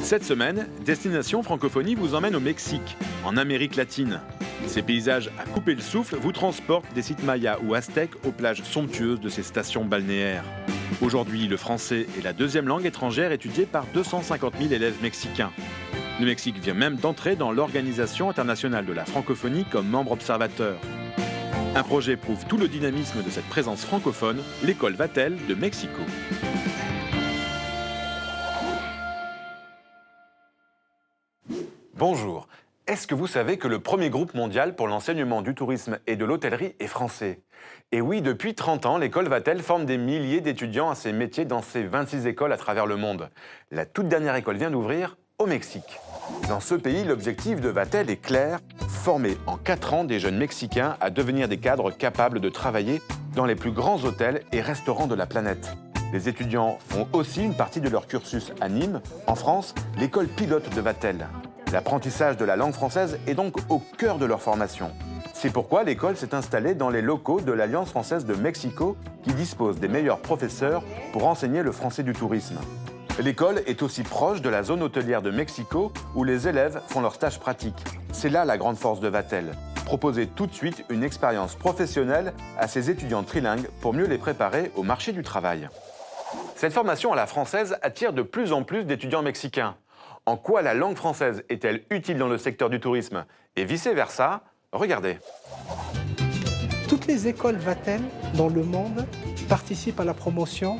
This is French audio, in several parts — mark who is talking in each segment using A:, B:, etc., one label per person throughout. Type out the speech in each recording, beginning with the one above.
A: Cette semaine, Destination Francophonie vous emmène au Mexique, en Amérique latine. Ces paysages à couper le souffle vous transportent des sites mayas ou aztèques aux plages somptueuses de ces stations balnéaires. Aujourd'hui, le français est la deuxième langue étrangère étudiée par 250 000 élèves mexicains. Le Mexique vient même d'entrer dans l'Organisation internationale de la francophonie comme membre observateur. Un projet prouve tout le dynamisme de cette présence francophone, l'école Vatel de Mexico.
B: Bonjour. Est-ce que vous savez que le premier groupe mondial pour l'enseignement du tourisme et de l'hôtellerie est français? Et oui, depuis 30 ans, l'école Vatel forme des milliers d'étudiants à ces métiers dans ses 26 écoles à travers le monde. La toute dernière école vient d'ouvrir au Mexique. Dans ce pays, l'objectif de Vatel est clair, former en 4 ans des jeunes Mexicains à devenir des cadres capables de travailler dans les plus grands hôtels et restaurants de la planète. Les étudiants font aussi une partie de leur cursus à Nîmes, en France, l'école pilote de Vatel. L'apprentissage de la langue française est donc au cœur de leur formation. C'est pourquoi l'école s'est installée dans les locaux de l'Alliance française de Mexico, qui dispose des meilleurs professeurs pour enseigner le français du tourisme. L'école est aussi proche de la zone hôtelière de Mexico, où les élèves font leurs stages pratiques. C'est là la grande force de Vatel, proposer tout de suite une expérience professionnelle à ses étudiants trilingues pour mieux les préparer au marché du travail. Cette formation à la française attire de plus en plus d'étudiants mexicains. En quoi la langue française est-elle utile dans le secteur du tourisme et vice-versa? Regardez.
C: Toutes les écoles Vatel dans le monde participent à la promotion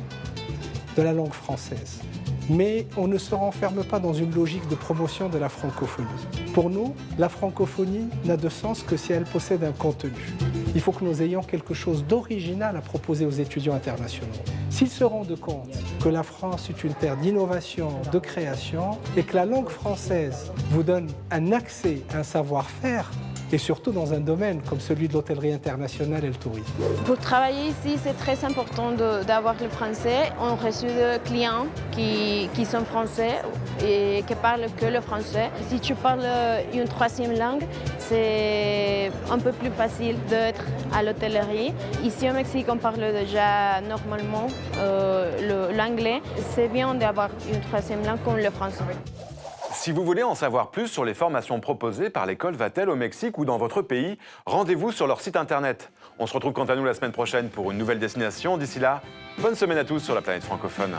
C: de la langue française. Mais on ne se renferme pas dans une logique de promotion de la francophonie. Pour nous, la francophonie n'a de sens que si elle possède un contenu. Il faut que nous ayons quelque chose d'original à proposer aux étudiants internationaux. S'ils se rendent compte que la France est une terre d'innovation, de création, et que la langue française vous donne un accès, un savoir-faire, et surtout dans un domaine comme celui de l'hôtellerie internationale et le tourisme.
D: Pour travailler ici, c'est très important d'avoir le français. On reçoit des clients qui sont français et qui parlent que le français. Si tu parles une troisième langue, c'est un peu plus facile d'être à l'hôtellerie. Ici au Mexique, on parle déjà normalement l'anglais. C'est bien d'avoir une troisième langue comme le français.
B: Si vous voulez en savoir plus sur les formations proposées par l'école Vatel au Mexique ou dans votre pays, rendez-vous sur leur site internet. On se retrouve quant à nous la semaine prochaine pour une nouvelle destination. D'ici là, bonne semaine à tous sur la planète francophone.